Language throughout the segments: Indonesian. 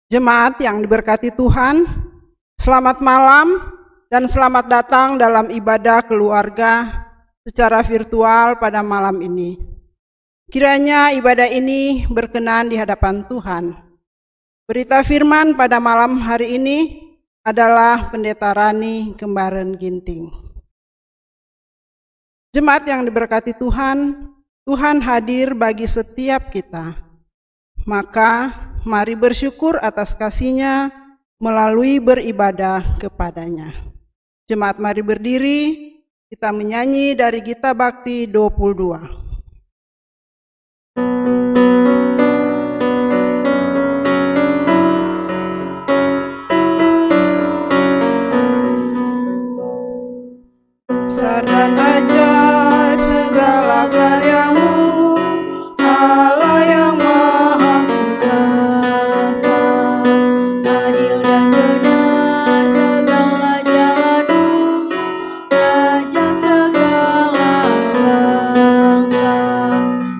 Jemaat yang diberkati Tuhan, selamat malam dan selamat datang dalam ibadah keluarga secara virtual pada malam ini. Kiranya ibadah ini berkenan di hadapan Tuhan. Berita firman pada malam hari ini adalah Pendeta Rani Kembaren Ginting. Jemaat yang diberkati Tuhan, Tuhan hadir bagi setiap kita. Maka mari bersyukur atas kasih-Nya melalui beribadah kepadanya. Jemaat mari berdiri, kita menyanyi dari Gita Bakti 22. Besar dan ajaib segala karya-Mu, Allah yang Maha Kuasa. Adil dan benar segala jalan-Mu, Raja segala bangsa.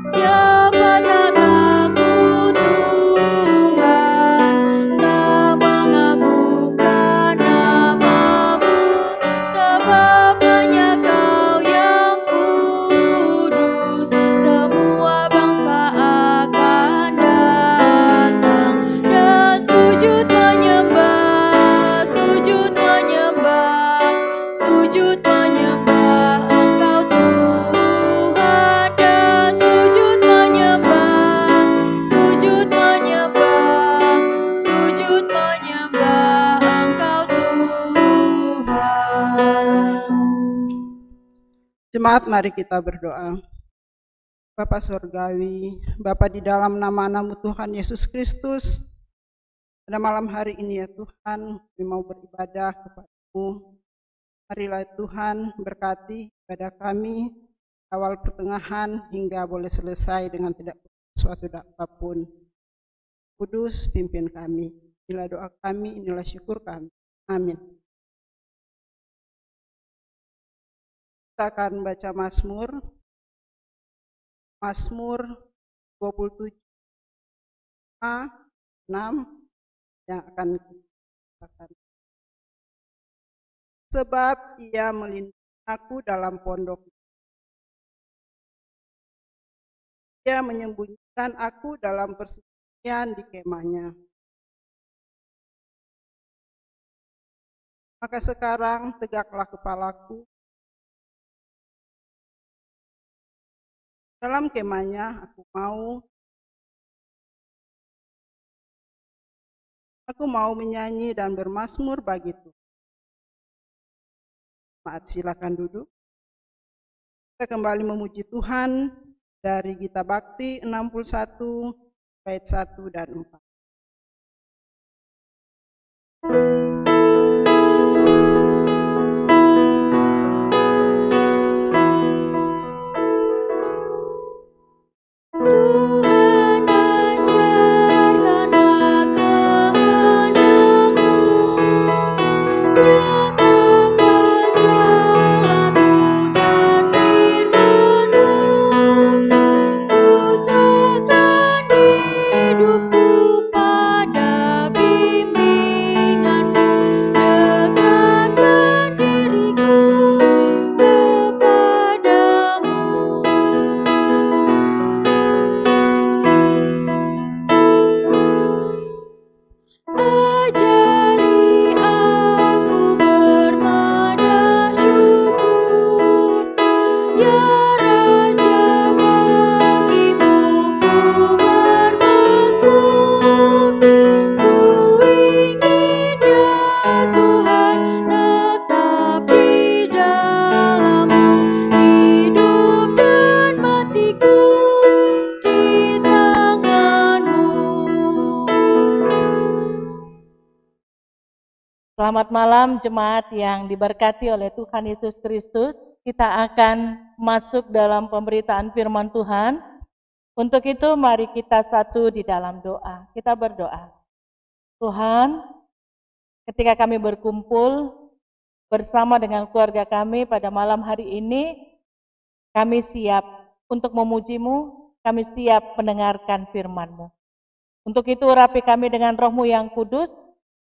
Siapa tak takut Tuhan, tak mengagungkan nama-Mu, sebab hanya Kau yang kudus. Semua bangsa akan datang dan sujud menyembah, sujud menyembah, sujud menyembah Engkau Tuhan, dan sujud menyembah, sujud menyembah, sujud menyembah Engkau Tuhan. Jemaat mari kita berdoa. Bapa Surgawi, Bapa di dalam nama-Mu Tuhan Yesus Kristus, pada malam hari ini ya Tuhan, kami mau beribadah kepada-Mu. Marilah Tuhan berkati ibadah kami, awal pertengahan hingga boleh selesai dengan tidak suatu apapun. Kudus pimpin kami, inilah doa kami, inilah syukur kami. Amin. Kita akan baca Mazmur 27a 6 yang akan kita bacakan. Sebab Ia melindungi aku dalam pondok, Ia menyembunyikan aku dalam persembunyian di kemah-Nya. Maka sekarang tegaklah kepalaku, dalam kemah-Nya aku mau menyanyi dan bermazmur bagi Tuhan. Silakan duduk. Kita kembali memuji Tuhan dari Gita Bakti 61 bait 1 dan 4. Tuhan ajarkanlah kehendak-Mu, nyatakan jalan-Mu dan firman-Mu. Usahakan hidupku pada bimbingan-Mu, dekatkan diriku kepadamu. Ajari aku bernada syukur, ya Raja, bagi-Mu ku bermazmur. Ku ingin ya Tuhan tetap di dalam-Mu, hidup dan matiku di tangan-Mu. Selamat malam jemaat yang diberkati oleh Tuhan Yesus Kristus. Kita akan masuk dalam pemberitaan firman Tuhan. Untuk itu mari kita satu di dalam doa. Kita berdoa. Tuhan, ketika kami berkumpul bersama dengan keluarga kami pada malam hari ini, kami siap untuk memuji-Mu, kami siap mendengarkan firman-Mu. Untuk itu urapi kami dengan Roh-Mu yang kudus,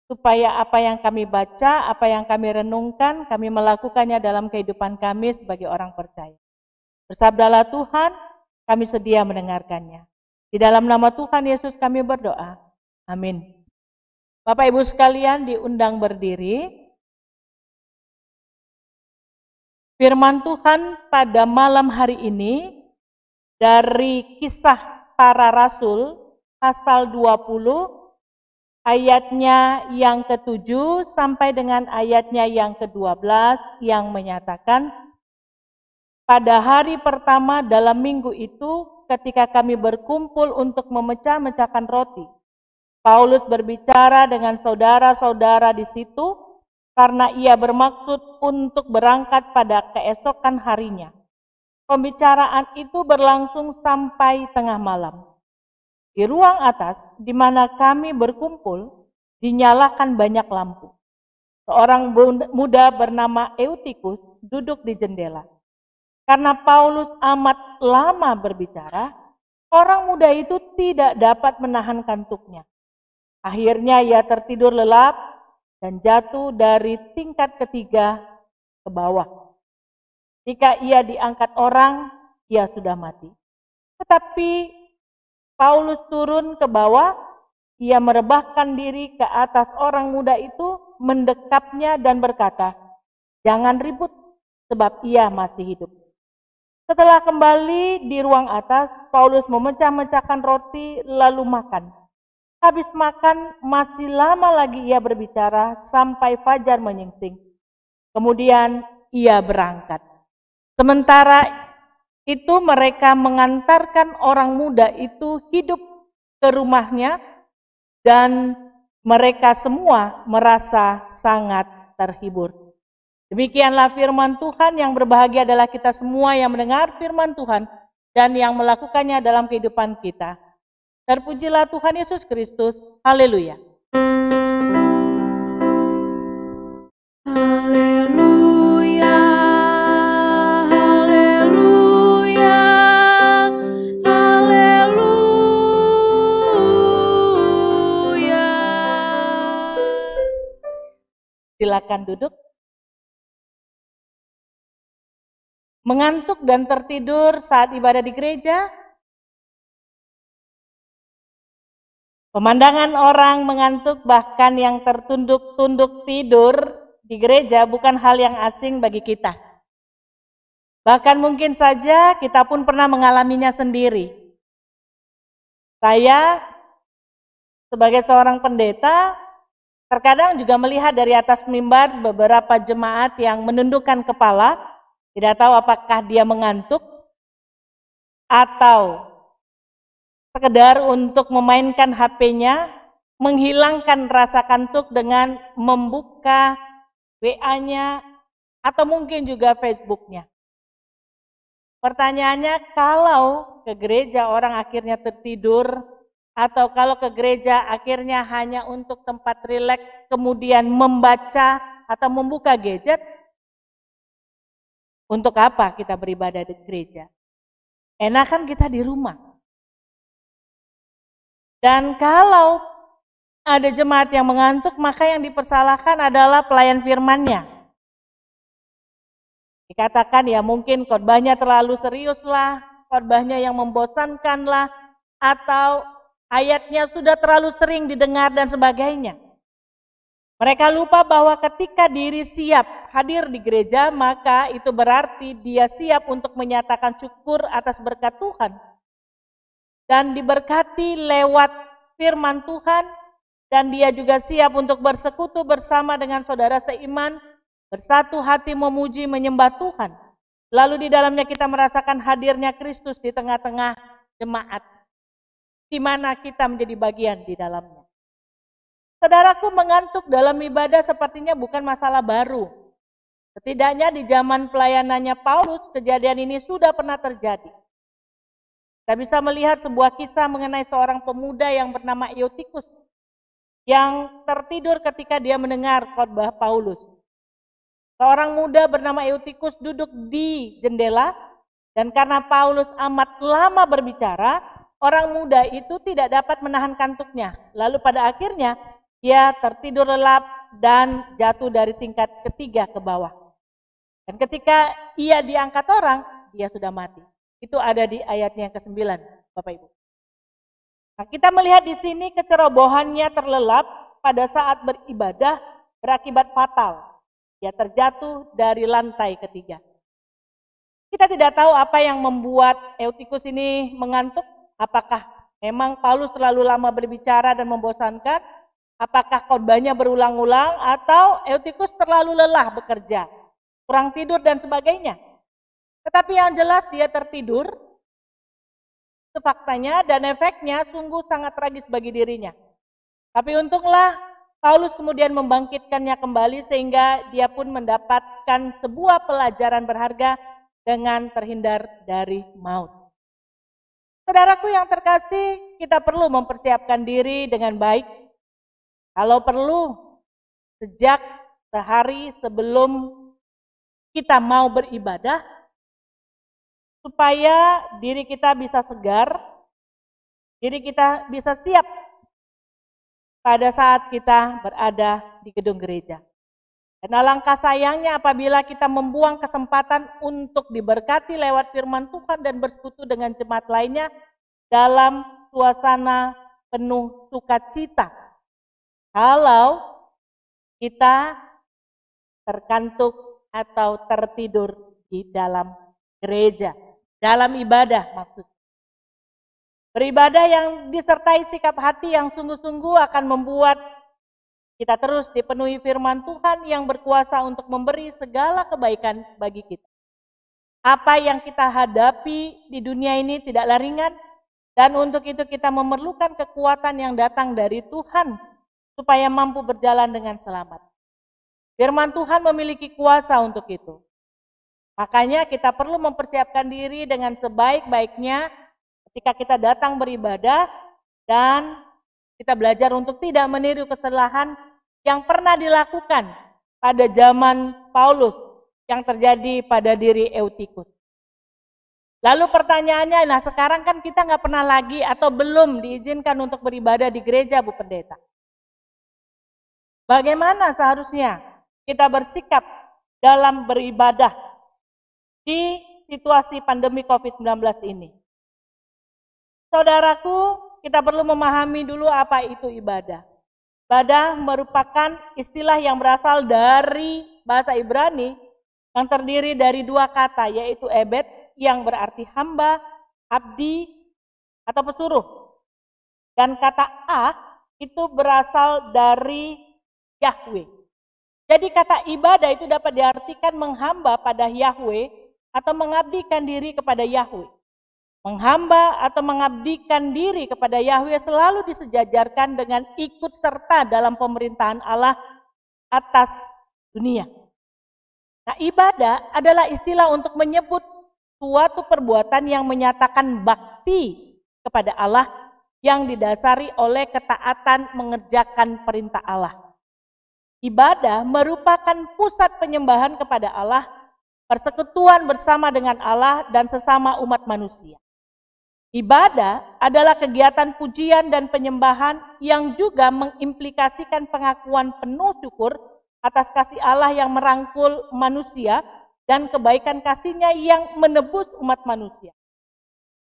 supaya apa yang kami baca, apa yang kami renungkan, kami melakukannya dalam kehidupan kami sebagai orang percaya. Bersabdalah Tuhan, kami sedia mendengarkannya. Di dalam nama Tuhan Yesus kami berdoa. Amin. Bapak Ibu sekalian diundang berdiri. Firman Tuhan pada malam hari ini dari Kisah Para Rasul pasal 20 ayatnya yang ke-7 sampai dengan ayatnya yang ke-12 yang menyatakan, pada hari pertama dalam minggu itu ketika kami berkumpul untuk memecah-mecahkan roti, Paulus berbicara dengan saudara-saudara di situ karena ia bermaksud untuk berangkat pada keesokan harinya. Pembicaraan itu berlangsung sampai tengah malam. Di ruang atas, di mana kami berkumpul, dinyalakan banyak lampu. Seorang muda bernama Eutikus duduk di jendela. Karena Paulus amat lama berbicara, orang muda itu tidak dapat menahan kantuknya. Akhirnya ia tertidur lelap dan jatuh dari tingkat ketiga ke bawah. Jika ia diangkat orang, ia sudah mati. Tetapi Paulus turun ke bawah, ia merebahkan diri ke atas orang muda itu, mendekapnya dan berkata, "Jangan ribut, sebab ia masih hidup." Setelah kembali di ruang atas, Paulus memecah-mecahkan roti lalu makan. Habis makan, masih lama lagi ia berbicara sampai fajar menyingsing. Kemudian ia berangkat. Sementara itu mereka mengantarkan orang muda itu hidup ke rumahnya dan mereka semua merasa sangat terhibur. Demikianlah firman Tuhan. Yang berbahagia adalah kita semua yang mendengar firman Tuhan dan yang melakukannya dalam kehidupan kita. Terpujilah Tuhan Yesus Kristus. Haleluya. Haleluya, haleluya, haleluya. Silakan duduk. Mengantuk dan tertidur saat ibadah di gereja? Pemandangan orang mengantuk bahkan yang tertunduk-tunduk tidur di gereja bukan hal yang asing bagi kita. Bahkan mungkin saja kita pun pernah mengalaminya sendiri. Saya sebagai seorang pendeta terkadang juga melihat dari atas mimbar beberapa jemaat yang menundukkan kepala. Tidak tahu apakah dia mengantuk atau sekedar untuk memainkan HP-nya, menghilangkan rasa kantuk dengan membuka WA-nya atau mungkin juga Facebook-nya. Pertanyaannya, kalau ke gereja orang akhirnya tertidur atau kalau ke gereja akhirnya hanya untuk tempat rileks kemudian membaca atau membuka gadget, untuk apa kita beribadah di gereja? Enakan kita di rumah. Dan kalau ada jemaat yang mengantuk, maka yang dipersalahkan adalah pelayan firman-Nya. Dikatakan ya mungkin khotbahnya terlalu serius lah, khotbahnya yang membosankan lah, atau ayatnya sudah terlalu sering didengar dan sebagainya. Mereka lupa bahwa ketika diri siap hadir di gereja, maka itu berarti dia siap untuk menyatakan syukur atas berkat Tuhan. Dan diberkati lewat firman Tuhan, dan dia juga siap untuk bersekutu bersama dengan saudara seiman, bersatu hati memuji menyembah Tuhan. Lalu di dalamnya kita merasakan hadirnya Kristus di tengah-tengah jemaat, di mana kita menjadi bagian di dalamnya. Saudaraku, mengantuk dalam ibadah sepertinya bukan masalah baru. Setidaknya di zaman pelayanannya Paulus, kejadian ini sudah pernah terjadi. Kita bisa melihat sebuah kisah mengenai seorang pemuda yang bernama Eutikus, yang tertidur ketika dia mendengar khotbah Paulus. Seorang muda bernama Eutikus duduk di jendela, dan karena Paulus amat lama berbicara, orang muda itu tidak dapat menahan kantuknya. Lalu pada akhirnya dia tertidur lelap dan jatuh dari tingkat ketiga ke bawah. Dan ketika ia diangkat orang, dia sudah mati. Itu ada di ayatnya yang ke-9, Bapak Ibu. Nah, kita melihat di sini kecerobohannya terlelap pada saat beribadah berakibat fatal. Dia terjatuh dari lantai ketiga. Kita tidak tahu apa yang membuat Eutikus ini mengantuk. Apakah memang Paulus terlalu lama berbicara dan membosankan? Apakah khotbahnya berulang-ulang? Atau Eutikus terlalu lelah bekerja, kurang tidur dan sebagainya? Tetapi yang jelas dia tertidur. Itu faktanya dan efeknya sungguh sangat tragis bagi dirinya. Tapi untunglah Paulus kemudian membangkitkannya kembali sehingga dia pun mendapatkan sebuah pelajaran berharga dengan terhindar dari maut. Saudaraku yang terkasih, kita perlu mempersiapkan diri dengan baik. Kalau perlu, sejak sehari sebelum kita mau beribadah, supaya diri kita bisa segar, diri kita bisa siap pada saat kita berada di gedung gereja. Dan alangkah sayangnya apabila kita membuang kesempatan untuk diberkati lewat firman Tuhan dan bersekutu dengan jemaat lainnya dalam suasana penuh sukacita. Kalau kita terkantuk atau tertidur di dalam gereja, dalam ibadah maksudnya. Beribadah yang disertai sikap hati yang sungguh-sungguh akan membuat kita terus dipenuhi firman Tuhan yang berkuasa untuk memberi segala kebaikan bagi kita. Apa yang kita hadapi di dunia ini tidaklah ringan, dan untuk itu kita memerlukan kekuatan yang datang dari Tuhan supaya mampu berjalan dengan selamat. Firman Tuhan memiliki kuasa untuk itu. Makanya kita perlu mempersiapkan diri dengan sebaik-baiknya ketika kita datang beribadah dan kita belajar untuk tidak meniru kesalahan yang pernah dilakukan pada zaman Paulus yang terjadi pada diri Eutikus. Lalu pertanyaannya, nah sekarang kan kita nggak pernah lagi atau belum diizinkan untuk beribadah di gereja, Bu Pendeta. Bagaimana seharusnya kita bersikap dalam beribadah di situasi pandemi COVID-19 ini? Saudaraku, kita perlu memahami dulu apa itu ibadah. Ibadah merupakan istilah yang berasal dari bahasa Ibrani yang terdiri dari dua kata, yaitu ebed yang berarti hamba, abdi atau pesuruh. Dan kata a itu berasal dari Yahweh. Jadi kata ibadah itu dapat diartikan menghamba pada Yahweh atau mengabdikan diri kepada Yahweh. Menghamba atau mengabdikan diri kepada Yahweh selalu disejajarkan dengan ikut serta dalam pemerintahan Allah atas dunia. Nah, ibadah adalah istilah untuk menyebut suatu perbuatan yang menyatakan bakti kepada Allah yang didasari oleh ketaatan mengerjakan perintah Allah. Ibadah merupakan pusat penyembahan kepada Allah, persekutuan bersama dengan Allah dan sesama umat manusia. Ibadah adalah kegiatan pujian dan penyembahan yang juga mengimplikasikan pengakuan penuh syukur atas kasih Allah yang merangkul manusia dan kebaikan kasih-Nya yang menebus umat manusia.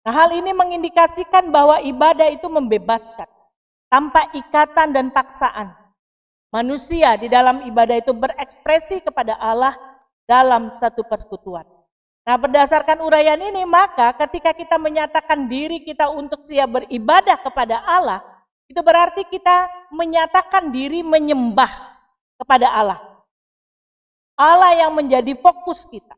Nah, hal ini mengindikasikan bahwa ibadah itu membebaskan tanpa ikatan dan paksaan. Manusia di dalam ibadah itu berekspresi kepada Allah dalam satu persekutuan. Nah, berdasarkan uraian ini, maka ketika kita menyatakan diri kita untuk siap beribadah kepada Allah, itu berarti kita menyatakan diri menyembah kepada Allah. Allah yang menjadi fokus kita.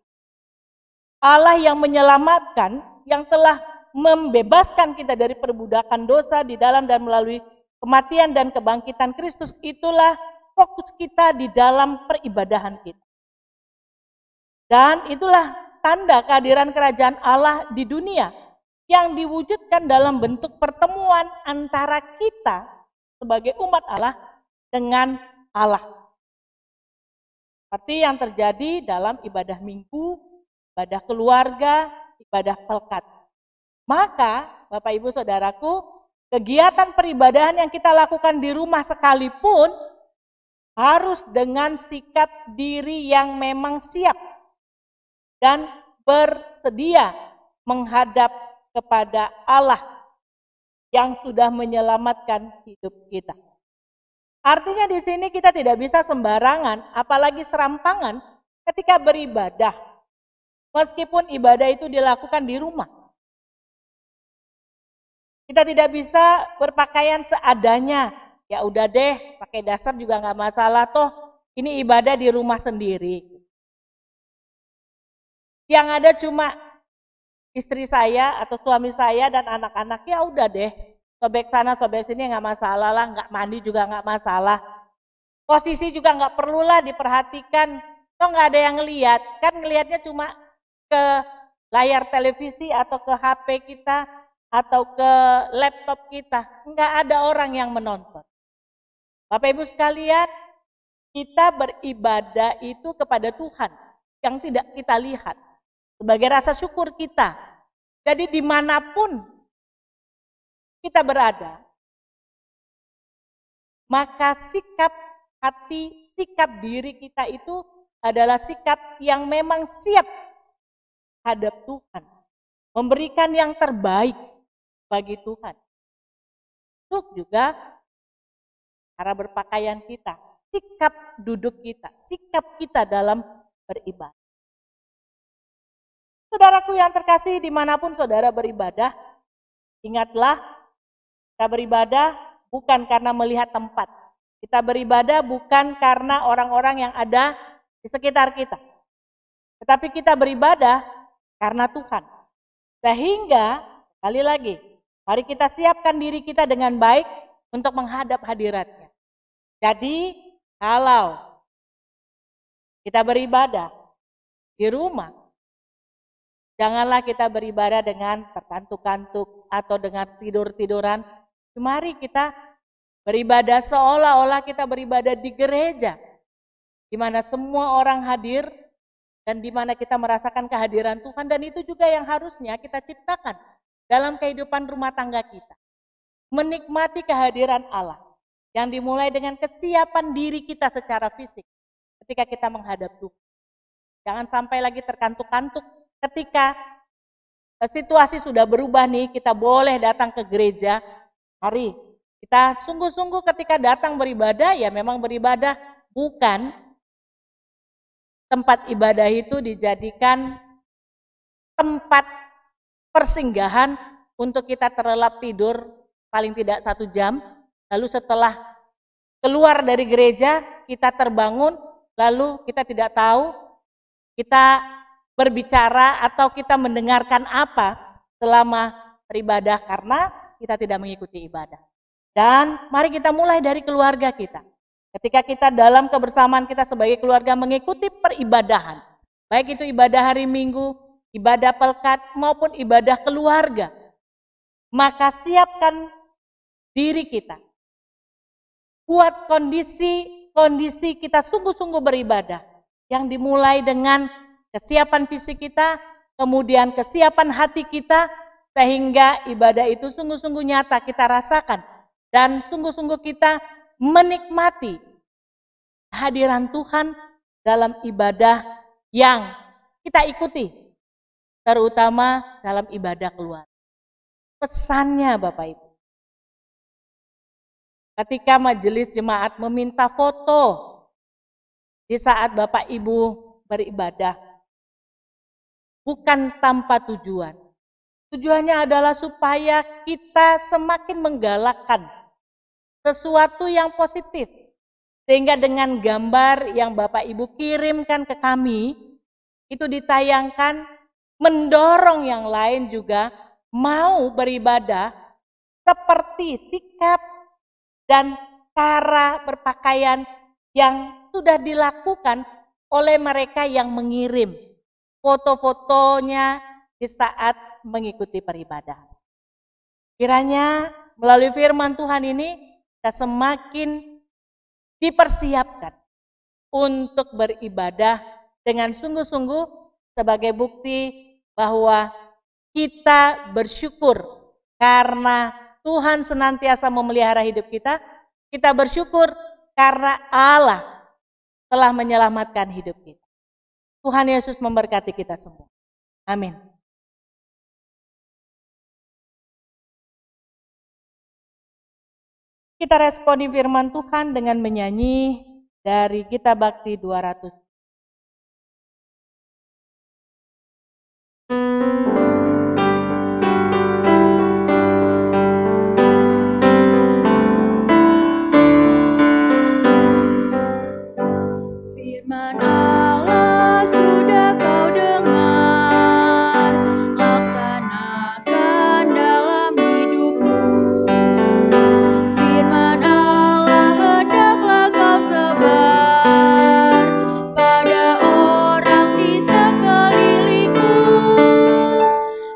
Allah yang menyelamatkan, yang telah membebaskan kita dari perbudakan dosa di dalam dan melalui kematian dan kebangkitan Kristus, itulah fokus kita di dalam peribadahan kita. Dan itulah tanda kehadiran kerajaan Allah di dunia yang diwujudkan dalam bentuk pertemuan antara kita sebagai umat Allah dengan Allah. Seperti yang terjadi dalam ibadah minggu, ibadah keluarga, ibadah pelkat. Maka Bapak Ibu Saudaraku, kegiatan peribadahan yang kita lakukan di rumah sekalipun harus dengan sikap diri yang memang siap dan bersedia menghadap kepada Allah yang sudah menyelamatkan hidup kita. Artinya di sini kita tidak bisa sembarangan, apalagi serampangan ketika beribadah. Meskipun ibadah itu dilakukan di rumah. Kita tidak bisa berpakaian seadanya. Ya udah deh, pakai dasar juga nggak masalah toh. Ini ibadah di rumah sendiri. Yang ada cuma istri saya atau suami saya dan anak-anak, ya udah deh. Sobek sana, sobek sini nggak masalah lah, nggak mandi juga nggak masalah. Posisi juga nggak perlulah diperhatikan, toh nggak ada yang ngelihat. Kan ngelihatnya cuma ke layar televisi atau ke HP kita atau ke laptop kita. Nggak ada orang yang menonton. Bapak Ibu sekalian, kita beribadah itu kepada Tuhan yang tidak kita lihat. Sebagai rasa syukur kita. Jadi dimanapun kita berada, maka sikap hati, sikap diri kita itu adalah sikap yang memang siap hadap Tuhan. Memberikan yang terbaik bagi Tuhan. Itu juga cara berpakaian kita, sikap duduk kita, sikap kita dalam beribadah. Saudaraku yang terkasih, dimanapun saudara beribadah, ingatlah, kita beribadah bukan karena melihat tempat. Kita beribadah bukan karena orang-orang yang ada di sekitar kita. Tetapi kita beribadah karena Tuhan. Sehingga, sekali lagi, mari kita siapkan diri kita dengan baik untuk menghadap hadirat-Nya. Jadi, kalau kita beribadah di rumah, janganlah kita beribadah dengan terkantuk-kantuk atau dengan tidur-tiduran. Mari kita beribadah seolah-olah kita beribadah di gereja, di mana semua orang hadir dan di mana kita merasakan kehadiran Tuhan, dan itu juga yang harusnya kita ciptakan dalam kehidupan rumah tangga kita. Menikmati kehadiran Allah yang dimulai dengan kesiapan diri kita secara fisik ketika kita menghadap Tuhan. Jangan sampai lagi terkantuk-kantuk ketika situasi sudah berubah nih, kita boleh datang ke gereja. Mari kita sungguh-sungguh ketika datang beribadah, ya memang beribadah, bukan tempat ibadah itu dijadikan tempat persinggahan untuk kita terlelap tidur paling tidak 1 jam, lalu setelah keluar dari gereja kita terbangun, lalu kita tidak tahu kita berbicara atau kita mendengarkan apa selama beribadah karena kita tidak mengikuti ibadah. Dan mari kita mulai dari keluarga kita. Ketika kita dalam kebersamaan kita sebagai keluarga mengikuti peribadahan, baik itu ibadah hari Minggu, ibadah pelkat maupun ibadah keluarga, maka siapkan diri kita. Buat kondisi kita sungguh-sungguh beribadah yang dimulai dengan kesiapan fisik kita, kemudian kesiapan hati kita, sehingga ibadah itu sungguh-sungguh nyata kita rasakan. Dan sungguh-sungguh kita menikmati kehadiran Tuhan dalam ibadah yang kita ikuti. Terutama dalam ibadah keluarga. Pesannya Bapak Ibu. Ketika majelis jemaat meminta foto di saat Bapak Ibu beribadah, bukan tanpa tujuan. Tujuannya adalah supaya kita semakin menggalakkan sesuatu yang positif. Sehingga dengan gambar yang Bapak Ibu kirimkan ke kami, itu ditayangkan, mendorong yang lain juga mau beribadah seperti sikap dan cara berpakaian yang sudah dilakukan oleh mereka yang mengirim foto-fotonya di saat mengikuti peribadahan. Kiranya melalui firman Tuhan ini kita semakin dipersiapkan untuk beribadah dengan sungguh-sungguh sebagai bukti bahwa kita bersyukur karena Tuhan senantiasa memelihara hidup kita. Kita bersyukur karena Allah telah menyelamatkan hidup kita. Tuhan Yesus memberkati kita semua. Amin. Kita responi firman Tuhan dengan menyanyi dari Gita Bakti 200. Firman Allah sudah kau dengar, laksanakan dalam hidupmu. Firman Allah hendaklah kau sebar pada orang di sekelilingmu.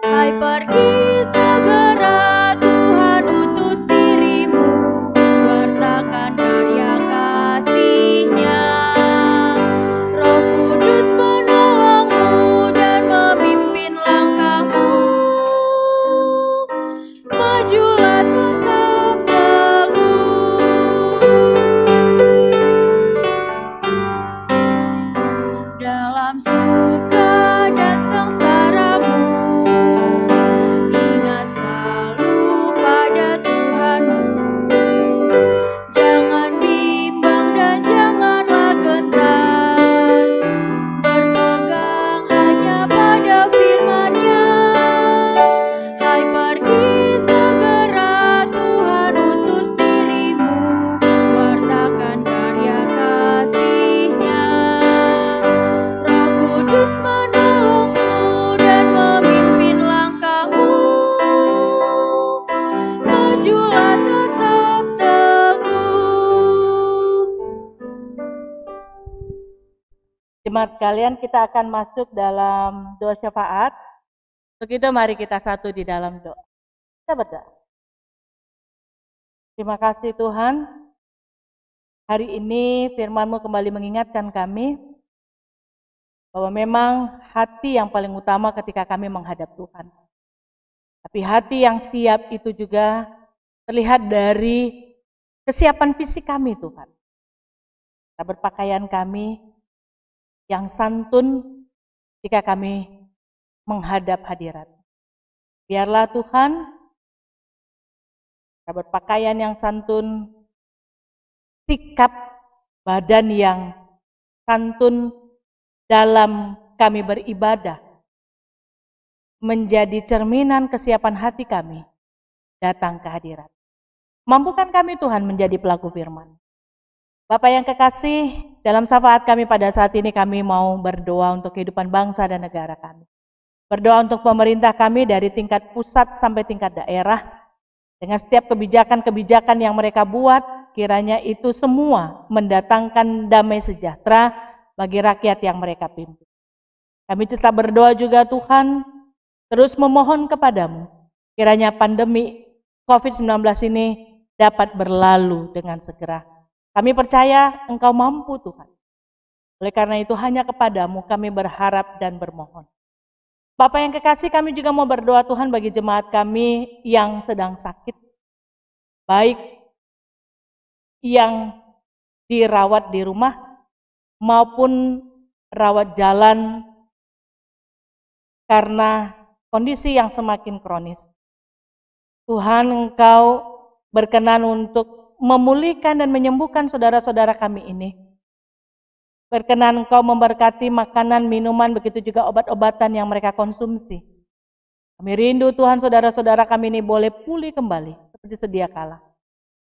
Hai, pergi segera, Tuhan utus dirimu, wartakan karya kasih-Nya. Roh Kudus menolongmu dan memimpin langkahmu. Majulah tetap teguh dalam suka dan sengsaramu. Ingat selalu pada Tuhanmu. Jangan bimbang dan janganlah gentar, berpegang hanya pada firman-Nya. Hai, pergi segera, Tuhan utus dirimu, wartakan karya kasih-Nya. Roh Kudus menolongmu dan memimpin langkahmu. Majulah tetap teguh. Jemaat sekalian, kita akan masuk dalam doa syafaat. Begitu mari kita satu di dalam doa. Kita berdoa. Terima kasih Tuhan. Hari ini firman-Mu kembali mengingatkan kami bahwa memang hati yang paling utama ketika kami menghadap Tuhan. Tapi hati yang siap itu juga terlihat dari kesiapan fisik kami Tuhan. Berpakaian kami yang santun jika kami menghadap hadirat. Biarlah Tuhan, kita berpakaian yang santun, sikap badan yang santun dalam kami beribadah, menjadi cerminan kesiapan hati kami datang ke hadirat. Mampukan kami Tuhan menjadi pelaku firman. Bapak yang kekasih, dalam syafaat kami pada saat ini kami mau berdoa untuk kehidupan bangsa dan negara kami. Berdoa untuk pemerintah kami dari tingkat pusat sampai tingkat daerah. Dengan setiap kebijakan-kebijakan yang mereka buat, kiranya itu semua mendatangkan damai sejahtera bagi rakyat yang mereka pimpin. Kami tetap berdoa juga Tuhan, terus memohon kepadamu, kiranya pandemi COVID-19 ini dapat berlalu dengan segera. Kami percaya Engkau mampu Tuhan. Oleh karena itu hanya kepadamu kami berharap dan bermohon. Bapak yang kekasih, kami juga mau berdoa Tuhan bagi jemaat kami yang sedang sakit. Baik yang dirawat di rumah maupun rawat jalan karena kondisi yang semakin kronis. Tuhan Engkau berkenan untuk memulihkan dan menyembuhkan saudara-saudara kami ini. Berkenan Engkau memberkati makanan, minuman, begitu juga obat-obatan yang mereka konsumsi. Kami rindu Tuhan saudara-saudara kami ini boleh pulih kembali seperti sedia kala.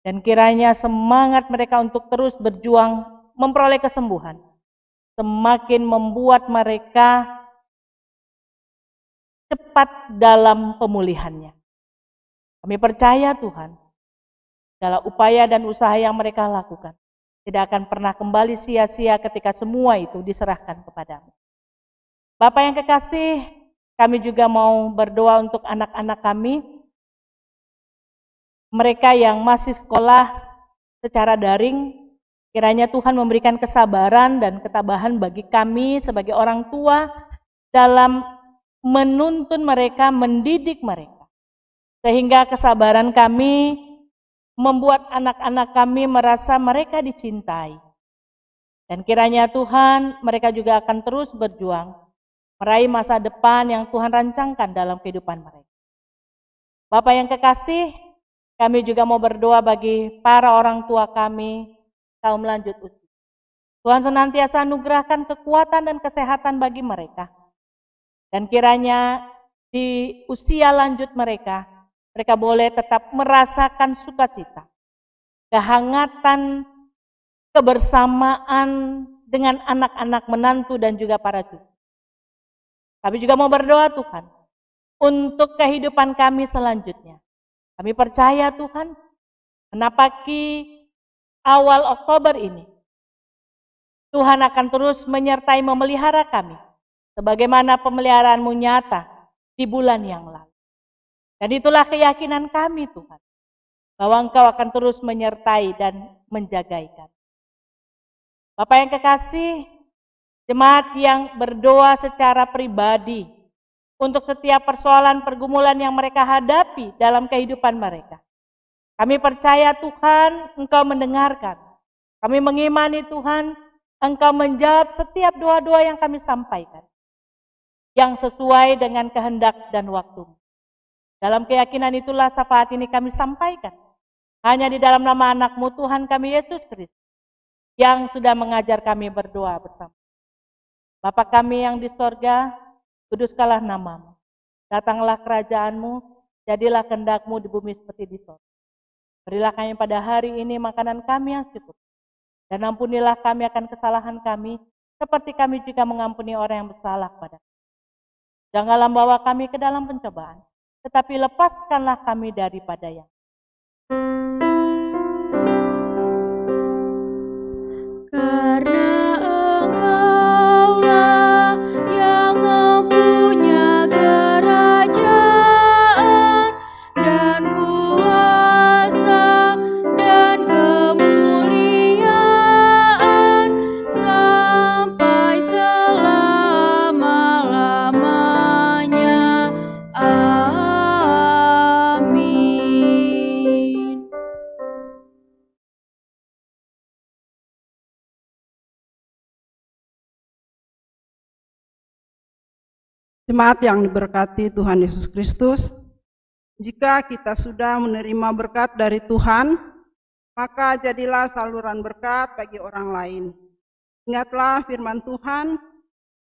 Dan kiranya semangat mereka untuk terus berjuang memperoleh kesembuhan semakin membuat mereka cepat dalam pemulihannya. Kami percaya Tuhan, segala upaya dan usaha yang mereka lakukan tidak akan pernah kembali sia-sia ketika semua itu diserahkan kepadamu. Bapak yang kekasih, kami juga mau berdoa untuk anak-anak kami, mereka yang masih sekolah secara daring. Kiranya Tuhan memberikan kesabaran dan ketabahan bagi kami sebagai orang tua dalam menuntun mereka, mendidik mereka. Sehingga kesabaran kami membuat anak-anak kami merasa mereka dicintai. Dan kiranya Tuhan, mereka juga akan terus berjuang meraih masa depan yang Tuhan rancangkan dalam kehidupan mereka. Bapak yang kekasih, kami juga mau berdoa bagi para orang tua kami, kaum lanjut usia. Tuhan senantiasa anugerahkan kekuatan dan kesehatan bagi mereka. Dan kiranya di usia lanjut mereka boleh tetap merasakan sukacita, kehangatan, kebersamaan dengan anak-anak menantu dan juga para cucu. Kami juga mau berdoa Tuhan, untuk kehidupan kami selanjutnya. Kami percaya Tuhan, menapaki awal Oktober ini, Tuhan akan terus menyertai memelihara kami, sebagaimana pemeliharaan-Mu nyata di bulan yang lalu. Dan itulah keyakinan kami Tuhan, bahwa Engkau akan terus menyertai dan menjagai kami. Bapak yang kekasih, jemaat yang berdoa secara pribadi untuk setiap persoalan pergumulan yang mereka hadapi dalam kehidupan mereka. Kami percaya Tuhan, Engkau mendengarkan. Kami mengimani Tuhan, Engkau menjawab setiap doa-doa yang kami sampaikan, yang sesuai dengan kehendak dan waktu. Dalam keyakinan itulah syafaat ini kami sampaikan. Hanya di dalam nama anak-Mu Tuhan kami Yesus Kristus, yang sudah mengajar kami berdoa bersama. Bapa kami yang di sorga, kuduskanlah nama-Mu. Datanglah kerajaan-Mu, jadilah kehendak-Mu di bumi seperti di sorga. Berilah kami pada hari ini makanan kami yang cukup. Dan ampunilah kami akan kesalahan kami, seperti kami juga mengampuni orang yang bersalah kepada kami. Janganlah bawa kami ke dalam pencobaan, tetapi lepaskanlah kami daripada yang. Karena Engkaulah yang mempunyai kerajaan dan kuasa dan kemuliaan sampai selama-lamanya. Amin. Jemaat yang diberkati Tuhan Yesus Kristus, jika kita sudah menerima berkat dari Tuhan, maka jadilah saluran berkat bagi orang lain. Ingatlah firman Tuhan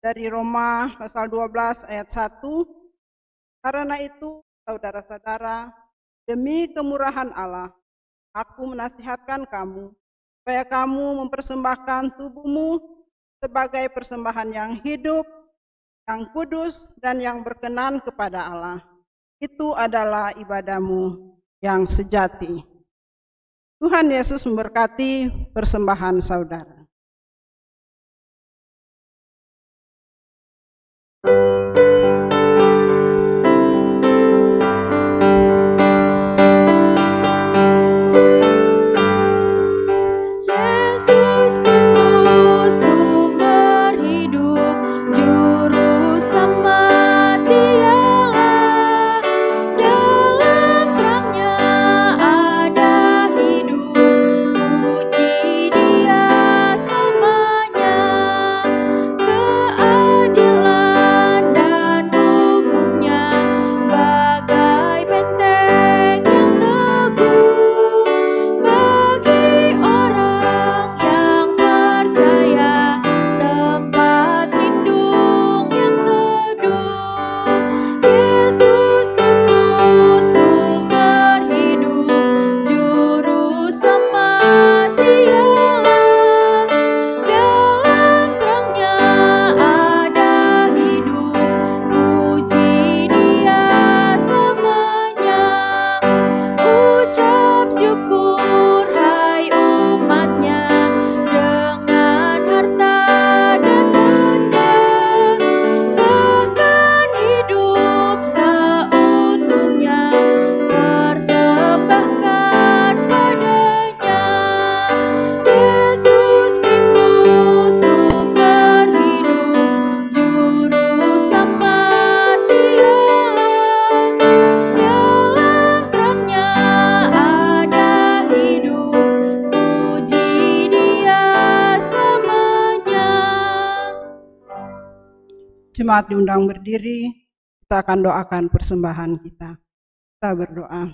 dari Roma pasal 12 ayat 1, karena itu saudara-saudara, demi kemurahan Allah, aku menasihatkan kamu, supaya kamu mempersembahkan tubuhmu sebagai persembahan yang hidup, yang kudus dan yang berkenan kepada Allah. Itu adalah ibadahmu yang sejati. Tuhan Yesus memberkati persembahan saudara. Yesus Kristus sumber hidup, juru selamat Dialah. Dalam terangnya ada hidup, puji Dia selamanya. Keadilan Jemaat diundang berdiri, kita akan doakan persembahan kita. Kita berdoa.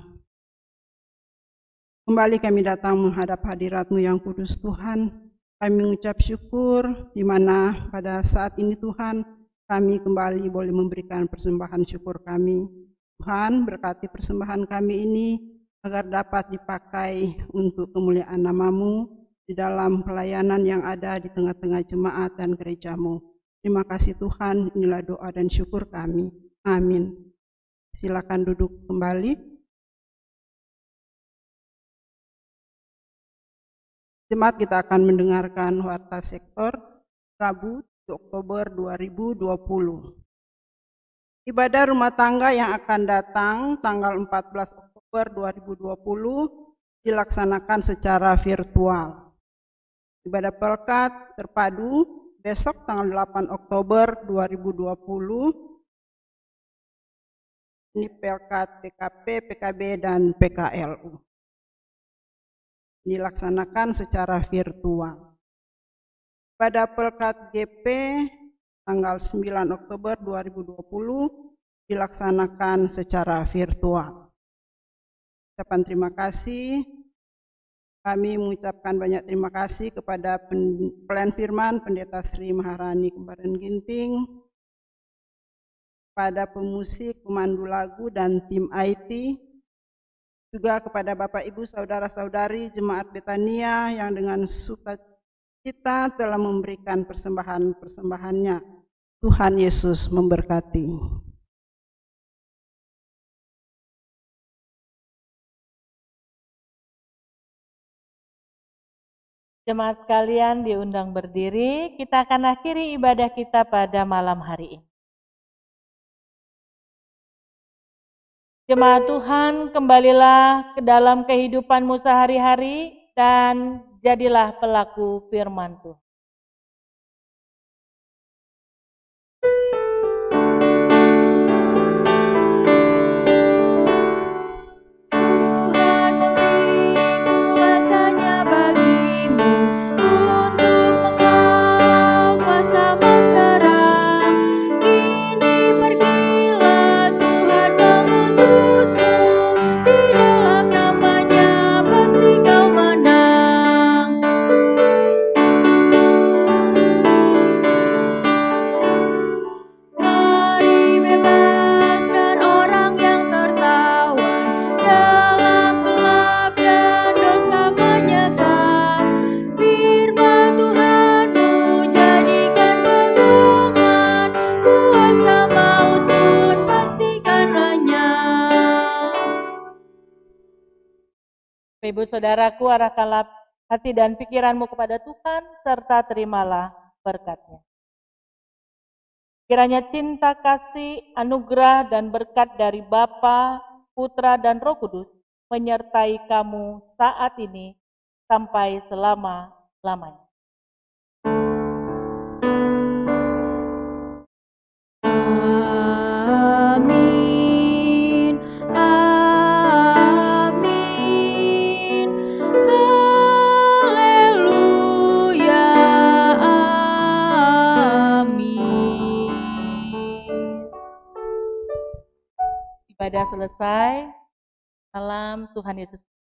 Kembali kami datang menghadap hadirat-Mu yang kudus Tuhan. Kami mengucap syukur di mana pada saat ini Tuhan kami kembali boleh memberikan persembahan syukur kami. Tuhan berkati persembahan kami ini agar dapat dipakai untuk kemuliaan nama-Mu di dalam pelayanan yang ada di tengah-tengah jemaat dan gereja-Mu. Terima kasih Tuhan, inilah doa dan syukur kami. Amin. Silakan duduk kembali. Jemaat, kita akan mendengarkan warta sektor Rabu Oktober 2020. Ibadah rumah tangga yang akan datang tanggal 14 Oktober 2020 dilaksanakan secara virtual. Ibadah pelkat terpadu besok tanggal 8 Oktober 2020. Ini pelkat PKP, PKB, dan PKLU. Dilaksanakan secara virtual. Pada pelkat GP tanggal 9 Oktober 2020 dilaksanakan secara virtual. Ucapan terima kasih. Kami mengucapkan banyak terima kasih kepada pelayan firman Pendeta Sri Maharani Kembaran Ginting, pada pemusik, pemandu lagu, dan tim IT, juga kepada Bapak Ibu Saudara-saudari Jemaat Betania yang dengan sukacita telah memberikan persembahan-persembahannya. Tuhan Yesus memberkati. Jemaat sekalian diundang berdiri, kita akan akhiri ibadah kita pada malam hari ini. Jemaat Tuhan, kembalilah ke dalam kehidupanmu sehari-hari dan jadilah pelaku firman Tuhan. Tuhan memberi kuasanya bagimu untuk menghalau kuasa menserang. Kini pergilah, Tuhan mengutusmu, di dalam namanya pasti kau menang. Mari bebaskan orang yang tertawan dalam gelap dan dosa menyekap. Firman Tuhanmu jadikan pegangan, kuasa maut pun pastikan lenyap. Ibu saudaraku, arahkanlah hati dan pikiranmu kepada Tuhan, serta terimalah berkat-Nya. Kiranya cinta kasih, anugerah dan berkat dari Bapa, Putra dan Roh Kudus menyertai kamu saat ini sampai selama-lamanya. Amin, amin, haleluya, amin. Ibadah selesai. Salam Tuhan Yesus.